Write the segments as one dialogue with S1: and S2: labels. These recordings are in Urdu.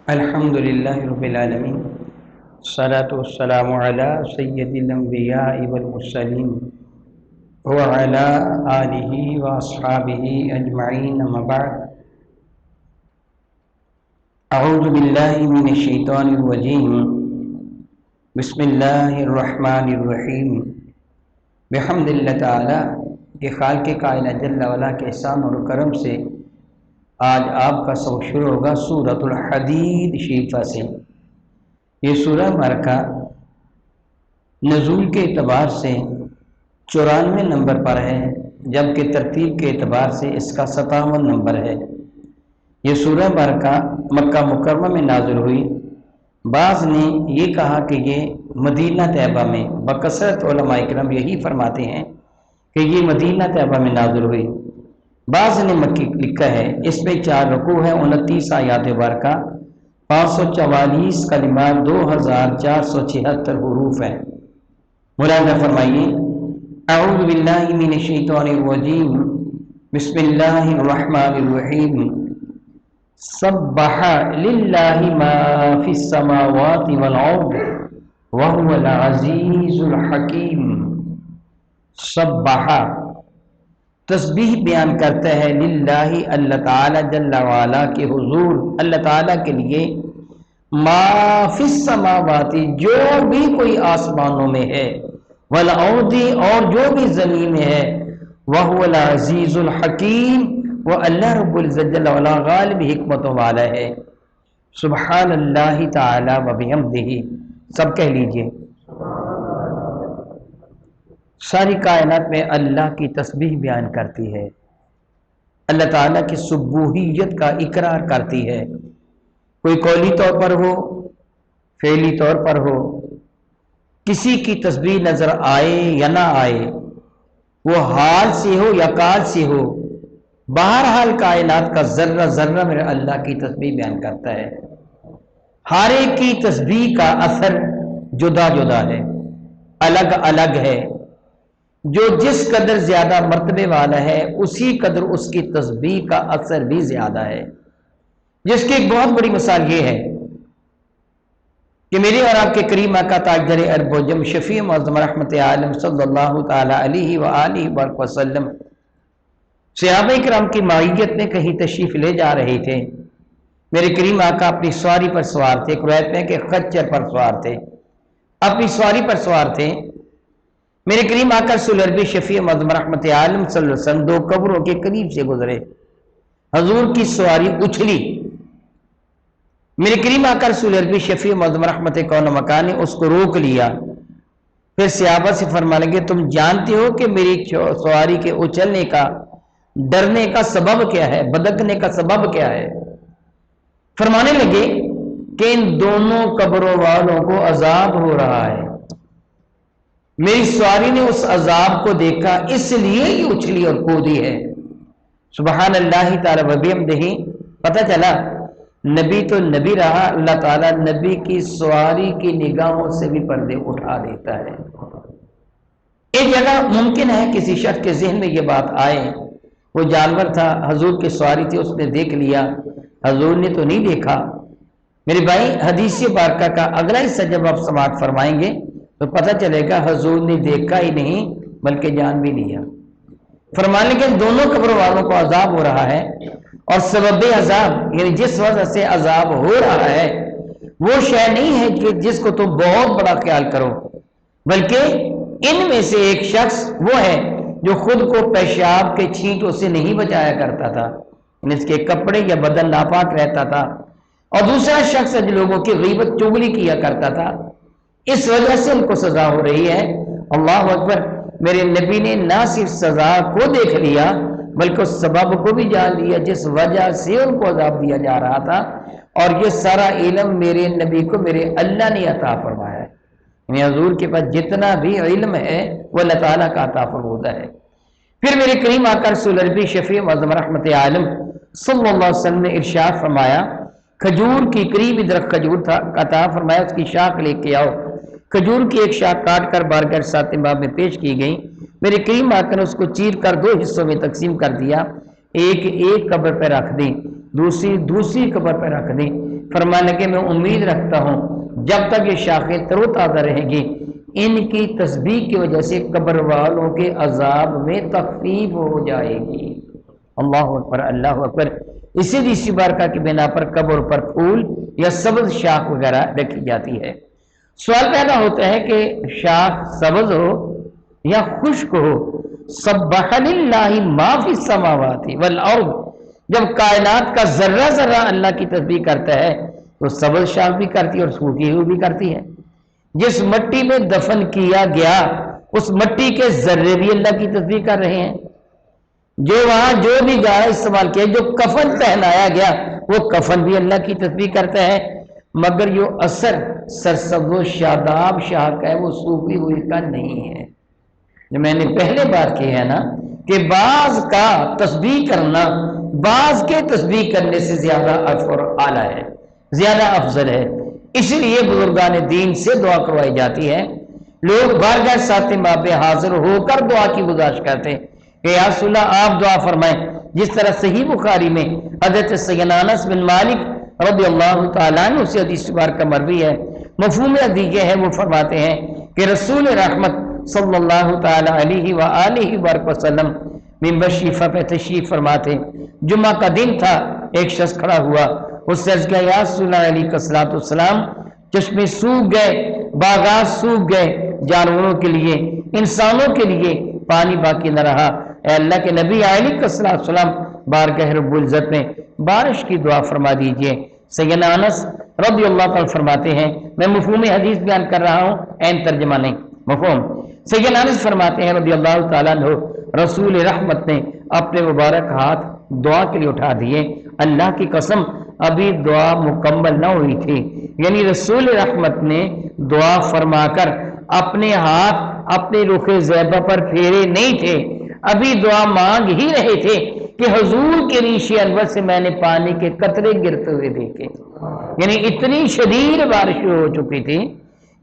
S1: الحمد للہ رب العالمین الصلاۃ والسلام علی سید الانبیاء والمرسلین وعلی آلہ واصحابہ اجمعین اما بعد اعوذ باللہ من الشیطان الرجیم بسم اللہ الرحمن الرحیم بحمد اللہ تعالی کہ خالق کائنات جل وعلا کے احسان اور کرم سے آج آپ کا سبق شروع ہوگا سورۃ الحدید شریفہ سے۔ یہ سورہ مبارکہ نزول کے اعتبار سے 94 نمبر پر ہے، جبکہ ترتیب کے اعتبار سے اس کا 57 نمبر ہے۔ یہ سورہ مبارکہ مکہ مکرمہ میں نازل ہوئی۔ بعض نے یہ کہا کہ یہ مدینہ طیبہ میں، بکثرت علماء کرام یہی فرماتے ہیں کہ یہ مدینہ طیبہ میں نازل ہوئی۔ بعض نے مکی لکھا ہے۔ اس میں 4 رکوع ہیں، 29 آیات مبارکہ، 544 کلمات، 2476 حروف ہیں۔ ملاحظہ فرمائیے، اعوذ باللہ من الشیطان الرجیم بسم اللہ الرحمن الرحیم سبح للہ ما فی السماوات والارض وهو العزیز الحکیم۔ سبح تسبیح بیان کرتا ہے للہ اللہ تعالی جل وعلا کے حضور، اللہ تعالیٰ کے لیے، ما فی السماوات جو بھی کوئی آسمانوں میں ہے، والارض اور جو بھی زمین میں ہے، وہو العزیز الحکیم وہ اللہ رب العزت جل وعلا غالب حکمتوں والا ہے۔ سبحان اللہ تعالی و بحمدہ، سب کہہ لیجئے۔ ساری کائنات میں اللہ کی تسبیح بیان کرتی ہے، اللہ تعالیٰ کی سبوحیت کا اقرار کرتی ہے، کوئی قولی طور پر ہو، فعلی طور پر ہو، کسی کی تسبیح نظر آئے یا نہ آئے، وہ حال سے ہو یا کال سے ہو، بہرحال کائنات کا ذرہ ذرہ میرے اللہ کی تسبیح بیان کرتا ہے۔ ہر ایک کی تسبیح کا اثر جدا جدا ہے، الگ الگ ہے۔ جو جس قدر زیادہ مرتبے والا ہے اسی قدر اس کی تسبیح کا اثر بھی زیادہ ہے۔ جس کی ایک بہت بڑی مثال یہ ہے کہ میرے اور آپ کے کریم آقا تاجدار عرب و جم شفیع معظم رحمت عالم صلی اللہ تعالی علیہ وآلہ وسلم صحابہ کرام کی معیت میں کہیں تشریف لے جا رہے تھے۔ میرے کریم آقا اپنی سواری پر سوار تھے، ایک روایت میں کہ خچر پر سوار تھے، اپنی سواری پر سوار تھے۔ میرے کریم آقا رسول عربی شفیع معظم رحمت عالم صلی اللہ علیہ وسلم 2 قبروں کے قریب سے گزرے، حضور کی سواری اچھلی۔ میرے کریم آقا رسول عربی شفیع معظم رحمت کون مکان نے اس کو روک لیا، پھر صحابہ سے فرمانے لگے تم جانتے ہو کہ میری سواری کے اچھلنے کا، ڈرنے کا سبب کیا ہے، بدکنے کا سبب کیا ہے؟ فرمانے لگے کہ ان دونوں قبروں والوں کو عذاب ہو رہا ہے، میری سواری نے اس عذاب کو دیکھا اس لیے یہ اچھلی اور کودی ہے۔ سبحان اللہ تعالی و بحمدہ۔ پتہ چلا نبی تو نبی رہا، اللہ تعالیٰ نبی کی سواری کی نگاہوں سے بھی پردے اٹھا دیتا ہے۔ ایک جگہ ممکن ہے کسی شخص کے ذہن میں یہ بات آئے، وہ جانور تھا، حضور کی سواری تھی، اس نے دیکھ لیا، حضور نے تو نہیں دیکھا۔ میرے بھائی حدیث بارکہ کا اگلا حصہ جب آپ سماعت فرمائیں گے تو پتہ چلے گا حضور نے دیکھا ہی نہیں بلکہ جان بھی لیا۔ فرمانے کے دونوں قبروں والوں کو عذاب ہو رہا ہے، اور سبب عذاب یعنی جس وجہ سے عذاب ہو رہا ہے وہ شے نہیں ہے کہ جس کو تم بہت بڑا خیال کرو، بلکہ ان میں سے ایک شخص وہ ہے جو خود کو پیشاب کے چھینٹوں سے نہیں بچایا کرتا تھا، یعنی اس کے کپڑے یا بدن ناپاک رہتا تھا، اور دوسرا شخص جو لوگوں کی غیبت چغلی کیا کرتا تھا، اس وجہ سے ان کو سزا ہو رہی ہے۔ اللہ اکبر۔ میرے نبی نے نہ صرف سزا کو دیکھ لیا بلکہ اس سبب کو بھی جان لیا جس وجہ سے ان کو عذاب دیا جا رہا تھا، اور یہ سارا علم میرے نبی کو میرے اللہ نے عطا فرمایا ہے۔ یعنی حضور کے پاس جتنا بھی علم ہے وہ اللہ تعالیٰ کا عطا فرمودہ ہے۔ پھر میرے کریم آقا رسول عربی شفیع معظم رحمت عالم صلی اللہ علیہ وسلم نے ارشاد فرمایا، کھجور کی قریبی درخت کھجور تھا، عطا فرمایا اس کی شاخ لے کے آؤ۔ کھجور کی ایک شاخ کاٹ کر بارگاہ ساتھ باب میں پیش کی گئی۔ میرے کریم آقا نے اس کو چیر کر 2 حصوں میں تقسیم کر دیا، ایک قبر پہ رکھ دی، دوسری قبر پہ رکھ دی۔ فرمانے لگے میں امید رکھتا ہوں جب تک یہ شاخیں تر و تازہ رہیں گی ان کی تسبیح کی وجہ سے قبر والوں کے عذاب میں تخفیف ہو جائے گی۔ اللہ اکبر، اللہ اکبر۔ اسی دوسری بارکہ کی بنا پر قبر پر پھول یا سبز شاخ وغیرہ رکھی جاتی ہے۔ سوال پیدا ہوتا ہے کہ شاخ سبز ہو یا خشک ہو، سبح للہ ما فی السماوات والارض، جب کائنات کا ذرہ ذرہ اللہ کی تسبیح کرتا ہے تو سبز شاخ بھی کرتی ہے اور سوکھی ہوئی بھی کرتی ہے۔ جس مٹی میں دفن کیا گیا اس مٹی کے ذرے بھی اللہ کی تسبیح کر رہے ہیں، جو وہاں جو بھی گاڑا استعمال کیا، جو کفن پہنایا گیا وہ کفن بھی اللہ کی تسبیح کرتا ہے، مگر جو اثر سرسبز و شاداب شاخ کا ہے وہ سوکھی ہوئی کا نہیں ہے۔ جو میں نے پہلے بات کی ہے نا کہ بعض کا تسبیح کرنا بعض کے تسبیح کرنے سے زیادہ افضل اور اعلیٰ ہے، زیادہ افضل ہے۔ اس لیے بزرگان دین سے دعا کروائی جاتی ہے۔ لوگ بارگاہ ساتھ ماں پہ حاضر ہو کر دعا کی گزارش کرتے ہیں کہ یا رسول اللہ آپ دعا فرمائیں، جس طرح صحیح بخاری میں حضرت سیدنا انس بن مالک رضی اللہ تعالیٰ عنہ سے حدیث کا مروی ہے، مفہوم حدیث ہے، وہ فرماتے ہیں کہ رسول رحمت صلی اللہ تعالیٰ علیہ وآلہ وآلہ وسلم منبر شریفہ پہ تشریف فرماتے، جمعہ کا دن تھا، ایک شخص کھڑا ہوا، اس سے عرض کیا یا رسول اللہ علیہ السلام، چشمے سوکھ گئے، باغات سوکھ گئے، جانوروں کے لیے انسانوں کے لیے پانی باقی نہ رہا، اے اللہ کے نبی علیہ السلام بارگاہ رب العزت میں بارش کی دعا فرما دیجئے۔ سیدنا انس رضی اللہ تعالیٰ فرماتے ہیں، میں مفہوم حدیث بیان کر رہا ہوں، عین ترجمہ نہیں، مفہوم۔ سیدنا انس فرماتے ہیں رضی اللہ تعالیٰ عنہ، رسول رحمت نے اپنے مبارک ہاتھ دعا کے لیے اٹھا دیے، اللہ کی قسم ابھی دعا مکمل نہ ہوئی تھی، یعنی رسول رحمت نے دعا فرما کر اپنے ہاتھ اپنے رخ زیبہ پر پھیرے نہیں تھے، ابھی دعا مانگ ہی رہے تھے کہ حضور کے ریش انور سے میں نے پانی کے قطرے گرتے ہوئے دیکھے، یعنی اتنی شدید بارش ہو چکی تھی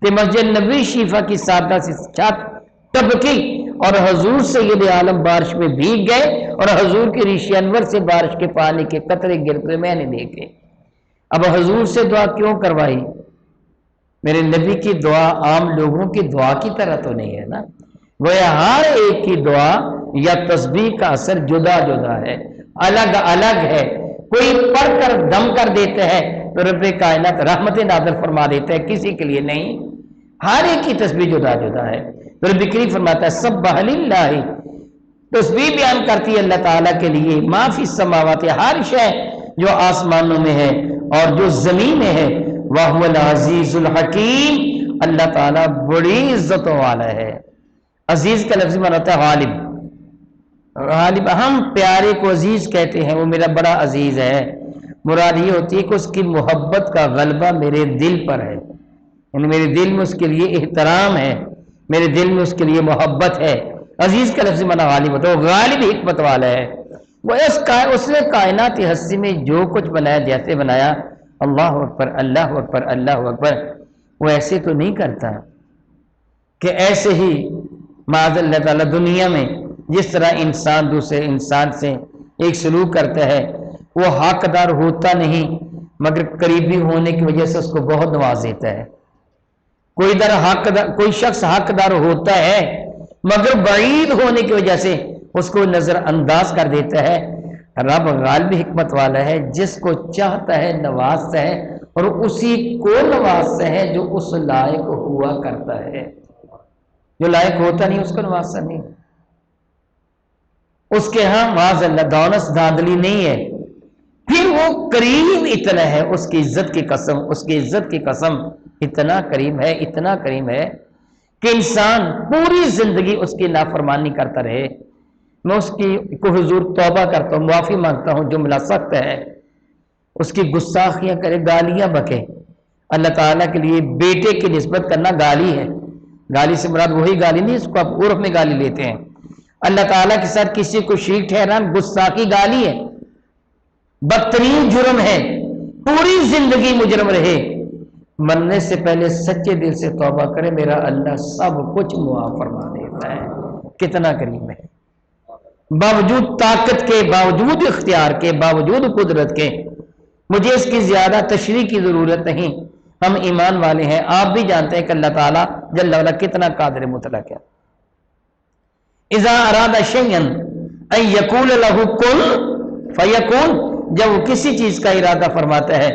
S1: کہ مسجد نبوی شریفہ کی سادہ سی چھت ٹپکی اور حضور سید عالم بارش میں بھیگ گئے اور حضور کے ریش انور سے بارش کے پانی کے قطرے گرتے میں نے دیکھے۔ اب حضور سے دعا کیوں کروائی؟ میرے نبی کی دعا عام لوگوں کی دعا کی طرح تو نہیں ہے نا، گویا ہر ایک کی دعا یا تسبیح کا اثر جدا جدا ہے، الگ الگ ہے، کوئی پڑھ کر دم کر دیتا ہے تو رب کائنات رحمت نازل فرما دیتا ہے، کسی کے لیے نہیں، ہر ایک کی تسبیح جدا جدا ہے۔ تو رب کریم فرماتا ہے سبح للہ، تسبیح بیان کرتی ہے اللہ تعالیٰ کے لیے، ما فی السماوات، ہر شے جو آسمانوں میں ہے اور جو زمین میں ہے، وَهُوَ الْعَزِيزُ الْحَكِيمُ، اللہ تعالیٰ بڑی عزتوں والا ہے۔ عزیز کا لفظ معنی ہوتا ہے غالب، غالب ہم پیارے کو عزیز کہتے ہیں، وہ میرا بڑا عزیز ہے، مراد یہ ہوتی ہے کہ اس کی محبت کا غلبہ میرے دل پر ہے، یعنی میرے دل میں اس کے لیے احترام ہے، میرے دل میں اس کے لیے محبت ہے۔ عزیز کا لفظ معنی غالب ہوتا ہے، وہ غالب حکمت والا ہے، وہ اس نے کائنات ہستی میں جو کچھ بنایا جیسے بنایا، اللہ اکبر اللہ اکبر اللہ اکبر، وہ ایسے تو نہیں کرتا کہ ایسے ہی معاذ اللہ تعالیٰ دنیا میں جس طرح انسان دوسرے انسان سے ایک سلوک کرتا ہے، وہ حقدار ہوتا نہیں مگر قریبی ہونے کی وجہ سے اس کو بہت نواز دیتا ہے۔ کوئی شخص حقدار ہوتا ہے مگر بعید ہونے کی وجہ سے اس کو نظر انداز کر دیتا ہے۔ رب غالب حکمت والا ہے، جس کو چاہتا ہے نوازتا ہے، اور اسی کو نوازتا ہے جو اس لائق ہوا کرتا ہے، جو لائق ہوتا نہیں اس کو نوازتا نہیں۔ اس کے ہاں معاذ اللہ دانس داندلی نہیں ہے، پھر وہ کریم اتنا ہے، اس کی عزت کی قسم، اس کی عزت کی قسم، اتنا کریم ہے، اتنا کریم ہے کہ انسان پوری زندگی اس کی نافرمانی کرتا رہے، میں اس کی کو حضور توبہ کرتا ہوں، معافی مانگتا ہوں، جملہ سخت ہے، اس کی گستاخیاں کرے، گالیاں بکے۔ اللہ تعالیٰ کے لیے بیٹے کی نسبت کرنا گالی ہے، گالی سے مراد وہی گالی نہیں اس کو آپ عرف میں گالی لیتے ہیں، اللہ تعالیٰ کے ساتھ کسی کو شریک ٹھہرانا گستاخی گالی ہے، بدترین جرم ہے، پوری زندگی مجرم رہے، مرنے سے پہلے سچے دل سے توبہ کرے، میرا اللہ سب کچھ معاف فرما دیتا ہے۔ کتنا کریم ہے، باوجود طاقت کے، باوجود اختیار کے، باوجود قدرت کے، مجھے اس کی زیادہ تشریح کی ضرورت نہیں، ہم ایمان والے ہیں، آپ بھی جانتے ہیں کہ اللہ تعالیٰ جل وعلا کتنا قادر مطلق ہے۔ اذا اراد شیئا ان یقول له کن فیکون، جب وہ کسی چیز کا ارادہ فرماتا ہے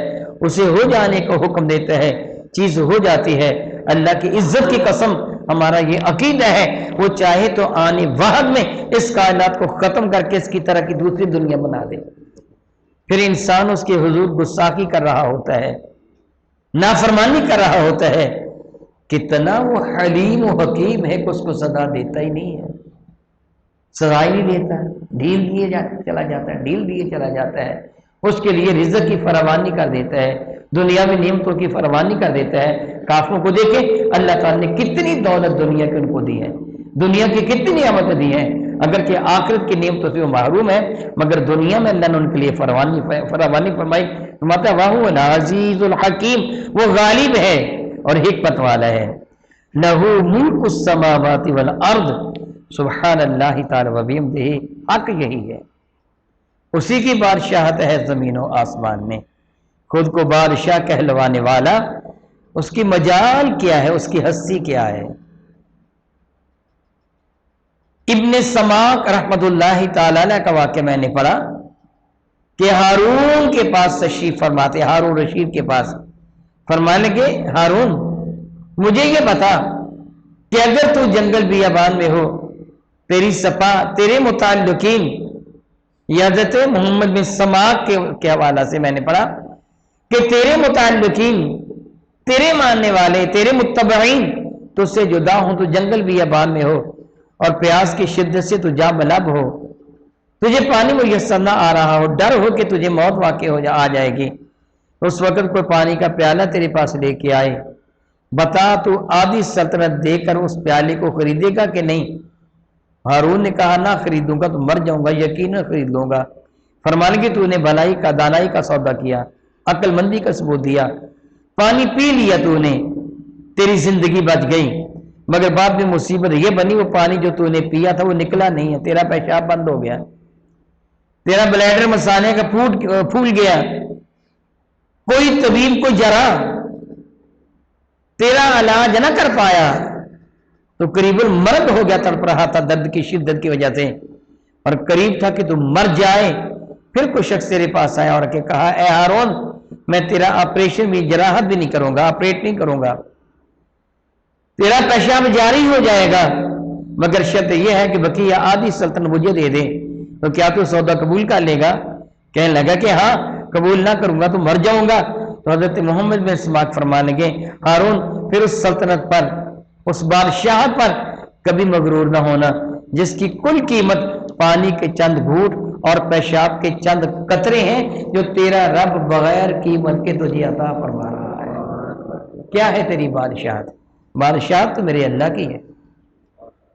S1: اسے ہو جانے کا حکم دیتا ہے، چیز ہو جاتی ہے۔ اللہ کی عزت کی قسم ہمارا یہ عقیدہ ہے، وہ چاہے تو آنے وقت میں اس کائنات کو ختم کر کے اس کی طرح کی دوسری دنیا بنا دے، پھر انسان اس کے حضور گستاخی کر رہا ہوتا ہے، نافرمانی کر رہا ہوتا ہے، کتنا وہ حلیم و حکیم ہے کہ اس کو سزا دیتا ہی نہیں ہے، سزا ہی نہیں دیتا، ڈھیل دیے چلا جاتا ہے، ڈھیل دیے چلا جاتا ہے، اس کے لیے رزق کی فراوانی کر دیتا ہے، دنیا میں نعمتوں کی فراوانی کر دیتا ہے۔ کافروں کو دیکھیں اللہ تعالیٰ نے کتنی دولت دنیا کی ان کو دی ہے، دنیا کی کتنی نعمتیں دی ہیں، اگرچہ آخرت کی نعمتوں سے وہ محروم ہے، مگر دنیا میں اللہ نے ان کے لیے فراوانی فرمائی۔ فرماتا ہے وَهُوَ الْعَزِيزُ الْحَكِيمُ، وہ غالب ہے اور حکمت والا ہے۔ لَهُ مُلْكُ السَّمَاوَاتِ وَالْأَرْضِ، سبحان اللہ تعالی وبحمدہ، حق یہی ہے، اسی کی بادشاہت ہے زمین و آسمان میں، خود کو بادشاہ کہلوانے والا، اس کی مجال کیا ہے، اس کی ہستی کیا ہے۔ ابن سماک رحمت اللہ تعالی علیہ کا واقعہ میں نے پڑھا کہ ہارون کے پاس تشریف فرماتے، ہارون رشید کے پاس، فرمانے لگے ہارون مجھے یہ بتا کہ اگر تو جنگل بیابان میں ہو، تیری سپا تیرے متعلقین، حضرت محمد بن سماک کے حوالہ سے میں نے پڑھا کہ تیرے متعلقین، تیرے ماننے والے، تیرے متبعین تجھ سے جدا ہوں، تو جنگل بیابان میں ہو اور پیاس کی شدت سے تو جاں بلب ہو، تجھے پانی میسر نہ آ رہا ہو، ڈر ہو کہ تجھے موت واقع آ جائے گی، اس وقت کوئی پانی کا پیالہ تیرے پاس لے کے آئے، بتا تو آدھی سلطنت دے کر اس پیالے کو خریدے گا کہ نہیں؟ ہارون نے کہا نہ خریدوں گا تو مر جاؤں گا، یقیناً خرید لوں گا۔ فرمانے کہ تو نے بھلائی کا، دانائی کا سودا کیا، عقل مندی کا ثبوت دیا، پانی پی لیا تو نے، تیری زندگی بچ گئی، مگر بعد میں مصیبت یہ بنی وہ پانی جو تو نے پیا تھا وہ نکلا نہیں ہے، تیرا پیشاب بند ہو گیا، تیرا بلیڈر مثانے کا پھول گیا، کوئی طبیب کوئی جراح تیرا علاج نہ کر پایا، تو قریب المرگ ہو گیا، تڑپ رہا تھا درد کی شدت کی وجہ سے، اور قریب تھا کہ تو مر جائے۔ پھر کوئی شخص تیرے پاس آیا اور کہ کہا اے ہارون میں تیرا آپریشن بھی، جراحت بھی نہیں کروں گا، آپریٹ نہیں کروں گا، تیرا پیشاب جاری ہو جائے گا، مگر شرط یہ ہے کہ بقیہ آدھی سلطنت مجھے دے دے، تو کیا تو سودا قبول کر لے گا؟ کہنے لگا کہ ہاں قبول نہ کروں گا تو مر جاؤں گا۔ تو حضرت محمد بن سماک فرمانے لگے ہارون پھر اس سلطنت پر، اس بادشاہت پر کبھی مغرور نہ ہونا جس کی کل قیمت پانی کے چند گھوٹ اور پیشاب کے چند قطرے ہیں، جو تیرا رب بغیر قیمت کے تجھے عطا فرما رہا ہے۔ کیا ہے تیری بادشاہت؟ بادشاہت تو میرے اللہ کی ہے،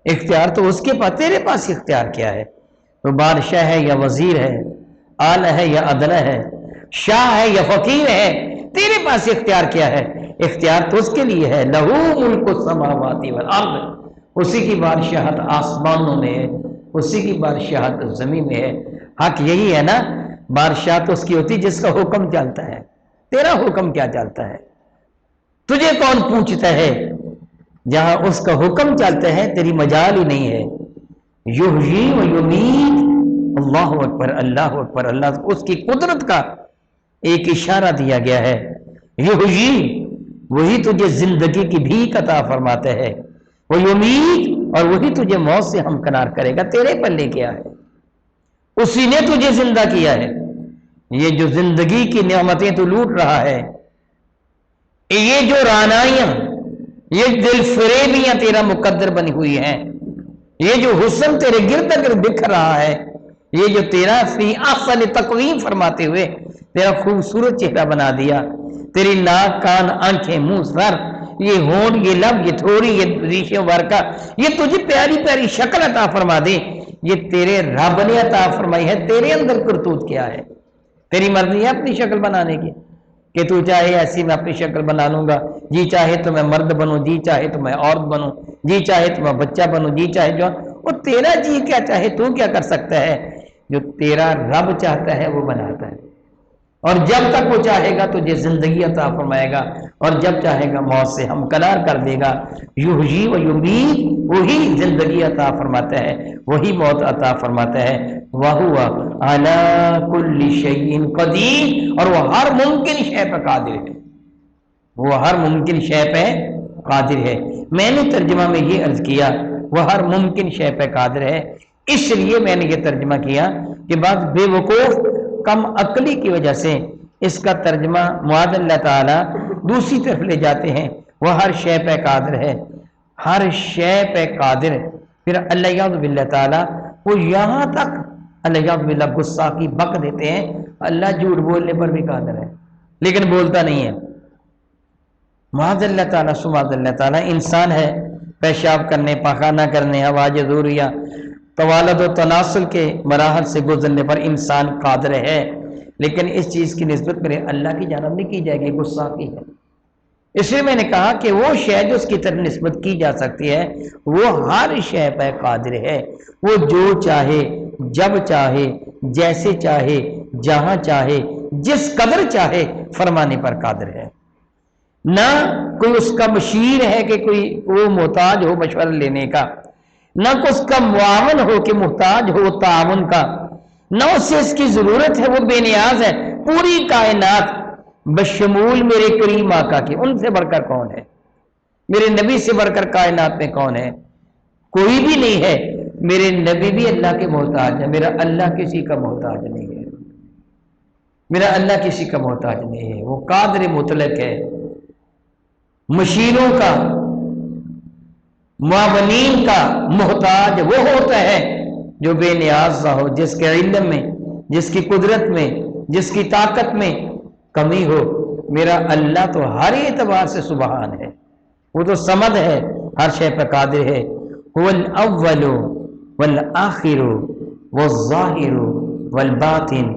S1: اختیار تو اس کے پاس، تیرے پاس اختیار کیا ہے؟ تو بادشاہ ہے یا وزیر ہے، آلہ ہے یا ادنہ ہے، شاہ ہے یا فقیر ہے، تیرے پاس اختیار کیا ہے؟ اختیار تو اس کے لیے ہے، لہو ملک السماوات والارض، اسی کی بادشاہت آسمانوں میں ہے، اسی کی بادشاہت زمین میں ہے۔ حق یہی ہے نا، بادشاہت اس کی ہوتی جس کا حکم چلتا ہے، تیرا حکم کیا چلتا ہے؟ تجھے کون پوچھتا ہے؟ جہاں اس کا حکم چلتا ہے تیری مجال ہی نہیں ہے۔ یحیی و یمیت، اللہ اکبر اللہ اکبر، اللہ اس کی قدرت کا ایک اشارہ دیا گیا ہے۔ یحیی، وہی تجھے زندگی کی بھیک عطا فرماتا ہے، وہ یمیت، اور وہی تجھے موت سے ہمکنار کرے گا، تیرے پلے کیا ہے؟ اسی نے تجھے زندہ کیا ہے۔ یہ جو زندگی کی نعمتیں تو لوٹ رہا ہے، یہ جو رانائیاں، یہ دل فریبیاں تیرا مقدر بنی ہوئی ہیں، یہ جو حسن تیرے گرد گرد بکھر رہا ہے، یہ جو تیرا فی احسن تقویم فرماتے ہوئے تیرا خوبصورت چہرہ بنا دیا، تیری ناک کان آنکھیں منہ سر، یہ ہونٹ یہ لب یہ تھوڑی یہ ریشے ورکا، یہ تجھے پیاری پیاری شکل عطا فرما دے، یہ تیرے رب نے عطا فرمائی ہے۔ تیرے اندر کرتوت کیا ہے؟ تیری مرضی ہے اپنی شکل بنانے کی کہ تو چاہے ایسی میں اپنی شکل بنا لوں گا، جی چاہے تو میں مرد بنوں، جی چاہے تو میں عورت بنوں، جی چاہے تو میں بچہ بنوں، جی چاہے جو، وہ تیرا جی کیا چاہے، تو کیا کر سکتا ہے؟ جو تیرا رب چاہتا ہے وہ بناتا ہے۔ اور جب تک وہ چاہے گا تجھے زندگی عطا فرمائے گا، اور جب چاہے گا موت سے ہمکنار کر دے گا۔ یحیی و یمیت، وہی زندگی عطا فرماتا ہے، وہی موت عطا فرماتا ہے۔ وَهُوَ عَلَى كُلِّ شَيْءٍ قَدِيرٌ، اور وہ ہر ممکن شے پہ قادر ہے، وہ ہر ممکن شے پہ قادر ہے۔ میں نے ترجمہ میں یہ عرض کیا وہ ہر ممکن شے پہ قادر ہے، اس لیے میں نے یہ ترجمہ کیا کہ بعض بے وقوف کم عقلی کی وجہ سے اس کا ترجمہ معاذ اللہ تعالی دوسری طرف لے جاتے ہیں، وہ ہر شے پہ قادر ہے، ہر شے پہ قادر۔ پھر اللہ یعوذ باللہ تعالی وہ یہاں تک اللہ یعوذ باللہ غصہ کی بک دیتے ہیں، اللہ جھوٹ بولنے پر بھی قادر ہے لیکن بولتا نہیں ہے۔ معاذ اللہ تعالیٰ سبحان اللہ تعالیٰ انسان ہے، پیشاب کرنے، پاخانہ کرنے، افعال ضروریہ، توالد و تناسل کے مراحل سے گزرنے پر انسان قادر ہے، لیکن اس چیز کی نسبت میرے اللہ کی جانب نہیں کی جائے گی، غصہ کی ہے۔ اس لیے میں نے کہا کہ وہ شے جو اس کی طرف نسبت کی جا سکتی ہے وہ ہر شے پہ قادر ہے، وہ جو چاہے، جب چاہے، جیسے چاہے، جہاں چاہے، جس قدر چاہے فرمانے پر قادر ہے۔ نہ کوئی اس کا مشیر ہے کہ کوئی وہ محتاج ہو مشورہ لینے کا، نہ کوئی اس کا معاون ہو کہ محتاج ہو تعاون کا، نہ اسے اس کی ضرورت ہے، وہ بے نیاز ہے۔ پوری کائنات بشمول میرے کریم آقا کی، ان سے بڑھ کر کون ہے؟ میرے نبی سے بڑھ کر کائنات میں کون ہے؟ کوئی بھی نہیں ہے۔ میرے نبی بھی اللہ کے محتاج ہے، میرا اللہ کسی کا محتاج نہیں ہے، میرا اللہ کسی کا محتاج نہیں ہے، وہ قادر مطلق ہے۔ مشیروں کا، معاونین کا محتاج وہ ہوتا ہے جو بے نیاز ہو، جس کے علم میں، جس کی قدرت میں، جس کی طاقت میں کمی ہو۔ میرا اللہ تو ہر اعتبار سے سبحان ہے، وہ تو صمد ہے، ہر شے پہ قادر ہے۔ هو الاول والآخر والظاہر والباطن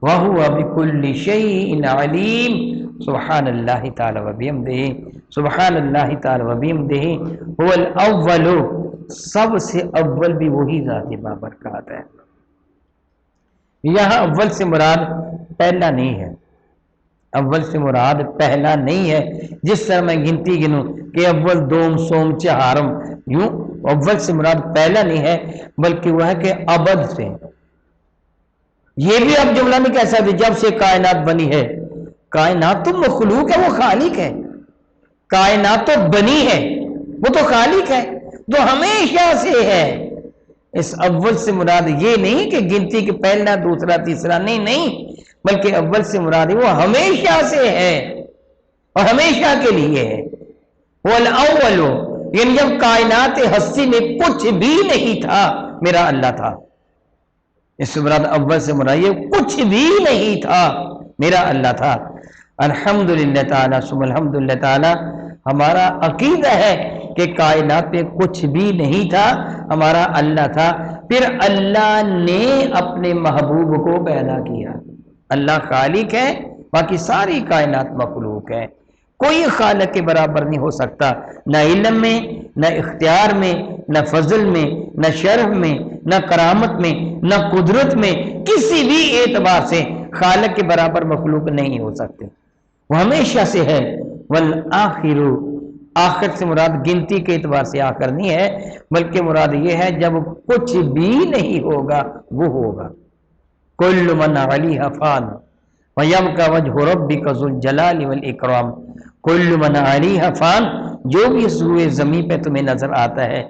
S1: وهو بكل شيء علیم۔ سبحان اللہ تعالی و بحمدہ، سبحان اللہ تعالی و بحمدہ۔ هو الاول، سب سے اول بھی وہی ذات بابرکات ہے۔ یہاں اول سے مراد پہلا نہیں ہے، اول سے مراد پہلا نہیں ہے جس طرح میں گنتی گنوں کہ اول، دوم، سوم، چہارم، یوں اول سے مراد پہلا نہیں ہے، بلکہ وہ ہے کہ ابد سے۔ یہ بھی اب جملہ نہیں کہہ سکتے جب سے کائنات بنی ہے، کائنات تو مخلوق ہے، وہ خالق ہے، کائنات تو بنی ہے، وہ تو خالق ہے، تو ہمیشہ سے ہے۔ اس اول سے مراد یہ نہیں کہ گنتی کے پہلا، دوسرا، تیسرا، نہیں، بلکہ اول سے مراد وہ ہمیشہ سے ہے اور ہمیشہ کے لیے ہے۔ وہ الاول، یعنی جب کائنات ہستی میں کچھ بھی نہیں تھا میرا اللہ تھا۔ اس سے مراد اول سے مراد یہ کچھ بھی نہیں تھا میرا اللہ تھا۔ الحمدللہ تعالی ثم الحمدللہ تعالی، ہمارا عقیدہ ہے کہ کائنات میں کچھ بھی نہیں تھا، ہمارا اللہ تھا، پھر اللہ نے اپنے محبوب کو پیدا کیا۔ اللہ خالق ہے، باقی ساری کائنات مخلوق ہے، کوئی خالق کے برابر نہیں ہو سکتا، نہ علم میں، نہ اختیار میں، نہ فضل میں، نہ شرف میں، نہ کرامت میں، نہ قدرت میں، کسی بھی اعتبار سے خالق کے برابر مخلوق نہیں ہو سکتے، وہ ہمیشہ سے ہے۔ والآخر، آخر سے مراد گنتی کے اعتبار سے آخر نہیں ہے، بلکہ مراد یہ ہے جب کچھ بھی نہیں ہوگا وہ ہوگا۔ کل من علیہا فان ویبقی وجہ ربک ذو الجلال والاکرام۔ کل من علیہا فان، جو بھی اس روئے زمین پہ تمہیں نظر آتا ہے،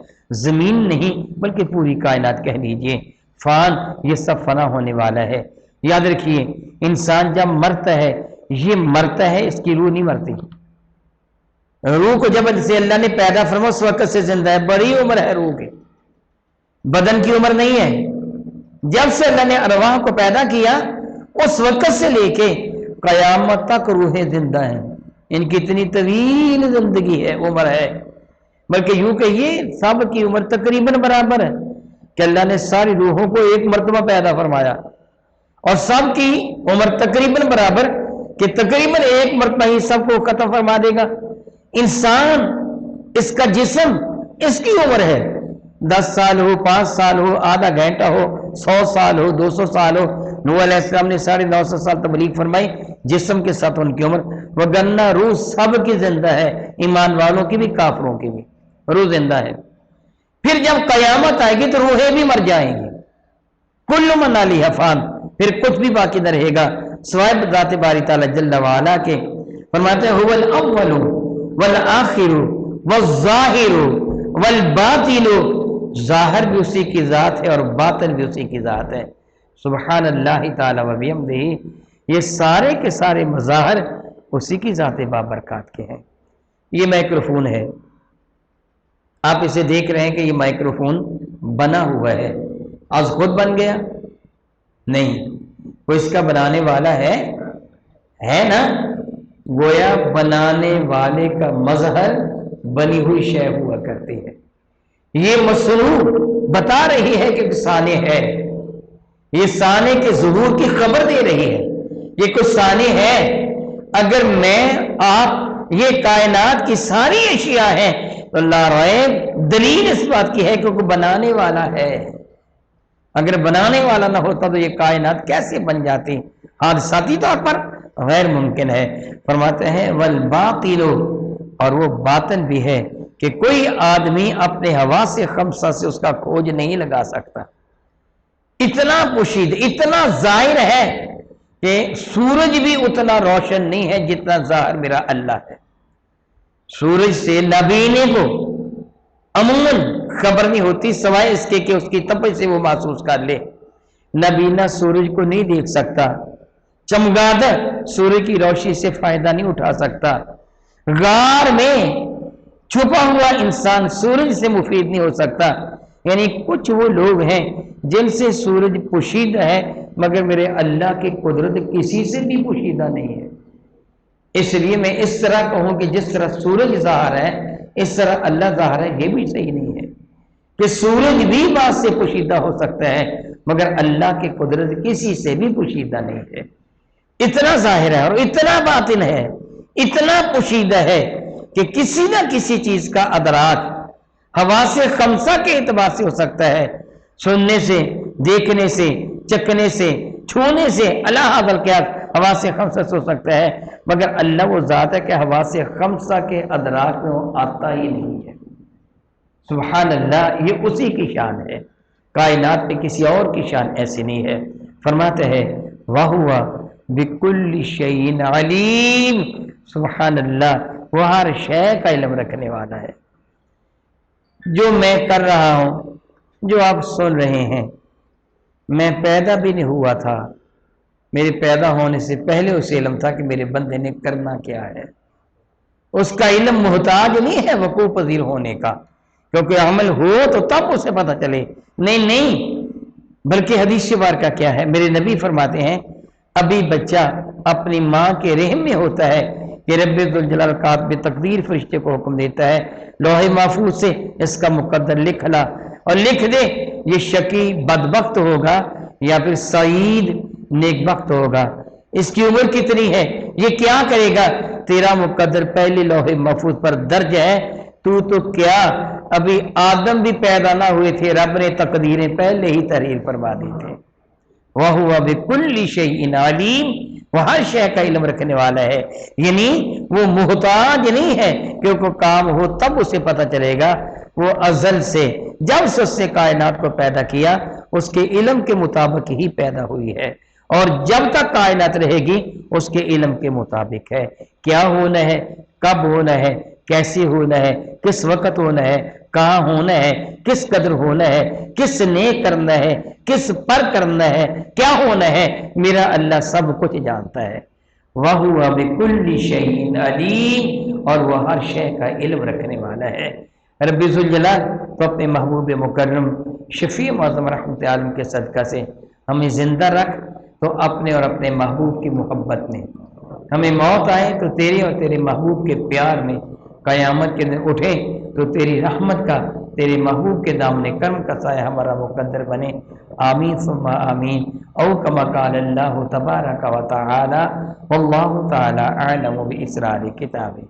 S1: زمین نہیں بلکہ پوری کائنات کہہ لیجئے، فان، یہ سب فنا ہونے والا ہے۔ یاد رکھیے انسان جب مرتا ہے، یہ مرتا ہے، اس کی روح نہیں مرتی۔ روح کو جب سے اللہ نے پیدا فرما اس وقت سے زندہ ہے، بڑی عمر ہے روح کی، بدن کی عمر نہیں ہے۔ جب سے اللہ نے ارواح کو پیدا کیا اس وقت سے لے کے قیامت تک روحیں زندہ ہیں، ان کی اتنی طویل زندگی ہے، عمر ہے، بلکہ یوں کہ یہ سب کی عمر تقریباً برابر ہے کہ اللہ نے ساری روحوں کو ایک مرتبہ پیدا فرمایا اور سب کی عمر تقریباً برابر کہ تقریباً ایک مرتبہ ہی سب کو ختم فرما دے گا۔ انسان، اس کا جسم، اس کی عمر ہے 10 سال ہو، 5 سال ہو، آدھا گھنٹہ ہو، 100 سال ہو، 200 سال ہو، نوح علیہ السلام نے 950 سال تبلیغ فرمائی، جسم کے ساتھ ان کی عمر، وگرنہ روح سب کی زندہ ہے، ایمان والوں کی بھی کافروں کی بھی روح زندہ ہے۔ پھر جب قیامت آئے گی تو روحیں بھی مر جائیں گی، کل من علیہا فان، پھر کچھ بھی باقی نہ رہے گا سوائے ذات باری تعالیٰ جل وعلا کے۔ فرماتے ہیں هو الاول والآخر والظاہر والباطن، ظاہر بھی اسی کی ذات ہے اور باطن بھی اسی کی ذات ہے۔ سبحان اللہ تعالی و بحمدہ، یہ سارے کے سارے مظاہر اسی کی ذات بابرکات کے ہیں۔ یہ مائکروفون ہے، آپ اسے دیکھ رہے ہیں کہ یہ مائکروفون بنا ہوا ہے، آج خود بن گیا؟ نہیں، کوئی اس کا بنانے والا ہے نا؟ گویا بنانے والے کا مظہر بنی ہوئی شے ہوا کرتی ہے۔ یہ مصنوع بتا رہی ہے کہ صانع ہے، یہ صانع کے ظہور کی خبر دے رہی ہے، یہ کچھ صانع ہے۔ اگر میں آپ یہ کائنات کی ساری اشیاء ہیں تو لا ریب دلیل اس بات کی ہے کہ کوئی بنانے والا ہے۔ اگر بنانے والا نہ ہوتا تو یہ کائنات کیسے بن جاتی؟ حادثاتی طور پر غیر ممکن ہے۔ فرماتے ہیں والباطل، اور وہ باطن بھی ہے کہ کوئی آدمی اپنے حواس خمسہ سے اس کا کھوج نہیں لگا سکتا۔ اتنا پوشید، اتنا ظاہر ہے کہ سورج بھی اتنا روشن نہیں ہے جتنا ظاہر میرا اللہ ہے۔ سورج سے نابینے کو عموماً خبر نہیں ہوتی سوائے اس کے کہ اس کی تپش سے وہ محسوس کر لے۔ نابینا سورج کو نہیں دیکھ سکتا، چمگادڑ سورج کی روشنی سے فائدہ نہیں اٹھا سکتا، غار میں چھپا ہوا انسان سورج سے مفید نہیں ہو سکتا۔ یعنی کچھ وہ لوگ ہیں جن سے سورج پوشیدہ ہے مگر میرے اللہ کی قدرت کسی سے بھی پوشیدہ نہیں ہے۔ اس لیے میں اس طرح کہوں کہ جس طرح سورج ظاہر ہے اس طرح اللہ ظاہر ہے، یہ بھی صحیح نہیں ہے کہ سورج بھی بات سے پوشیدہ ہو سکتا ہے مگر اللہ کی قدرت کسی سے بھی پوشیدہ نہیں ہے۔ اتنا ظاہر ہے اور اتنا باطن ہے، اتنا پوشیدہ ہے کہ کسی نہ کسی چیز کا ادراک حواس خمسہ کے اعتبار سے ہو سکتا ہے، سننے سے، دیکھنے سے، چکھنے سے، چھونے سے، اللہ بلکہ حواس خمسہ سے ہو سکتا ہے مگر اللہ وہ ذات ہے کہ حواس خمسہ کے ادراک میں وہ آتا ہی نہیں ہے۔ سبحان اللہ، یہ اسی کی شان ہے، کائنات میں کسی اور کی شان ایسی نہیں ہے۔ فرماتے ہیں وَهُوَ بِكُلِّ شَيْءٍ عَلِيمٌ، سبحان اللہ، وہ ہر شے کا علم رکھنے والا ہے۔ جو میں کر رہا ہوں، جو آپ سن رہے ہیں، میں پیدا بھی نہیں ہوا تھا، میرے پیدا ہونے سے پہلے اسے علم تھا کہ میرے بندے نے کرنا کیا ہے۔ اس کا علم محتاج نہیں ہے وقوع پذیر ہونے کا، کیونکہ عمل ہو تو تب اسے پتہ چلے، نہیں، بلکہ حدیث بار کا کیا ہے، میرے نبی فرماتے ہیں ابھی بچہ اپنی ماں کے رحم میں ہوتا ہے کہ رب ذوالجلال کاتب تقدیر فرشتے کو حکم دیتا ہے لوح محفوظ سے اس کا مقدر لکھ لا، اور لکھ دے یہ شقی بدبخت ہوگا یا پھر سعید نیکبخت ہوگا، اس کی عمر کتنی ہے، یہ کیا کرے گا، تیرا مقدر پہلے لوح محفوظ پر درج ہے۔ تو کیا ابھی آدم بھی پیدا نہ ہوئے تھے، رب نے تقدیریں پہلے ہی تحریر فرما دی تھے۔ وَهُوَ بِكُلِّ شَيْءٍ عَلِيمٌ، وہ ہر شے کا علم رکھنے والا ہے، یعنی وہ محتاج نہیں ہے کہ کوئی کام ہو تب اسے پتہ چلے گا۔ وہ ازل سے جب سے اس سے کائنات کو پیدا کیا اس کے علم کے مطابق ہی پیدا ہوئی ہے، اور جب تک کائنات رہے گی اس کے علم کے مطابق ہے۔ کیا ہونا ہے، کب ہونا ہے، کیسے ہونا ہے، کس وقت ہونا ہے، کہاں ہونا ہے، کس قدر ہونا ہے، کس نے کرنا ہے، کس پر کرنا ہے، کیا ہونا ہے، میرا اللہ سب کچھ جانتا ہے۔ وَهُوَ بِكُلِّ شَيْءٍ عَلِيمٌ، اور وہ ہر شے کا علم رکھنے والا ہے۔ رب ذوالجلال تو اپنے محبوب مکرم شفیع معظم رحمت عالم کے صدقہ سے ہمیں زندہ رکھ تو اپنے اور اپنے محبوب کی محبت میں، ہمیں موت آئے تو تیرے اور تیرے محبوب کے پیار میں، قیامت کے دن اٹھے تو تیری رحمت کا، تیرے محبوب کے دامن کرم کا سایہ ہمارا مقدر بنے۔ آمین ثم آمین، او کما قال اللہ تبارک و تعالی، واللہ تعالی اعلم باسرار کتابہ۔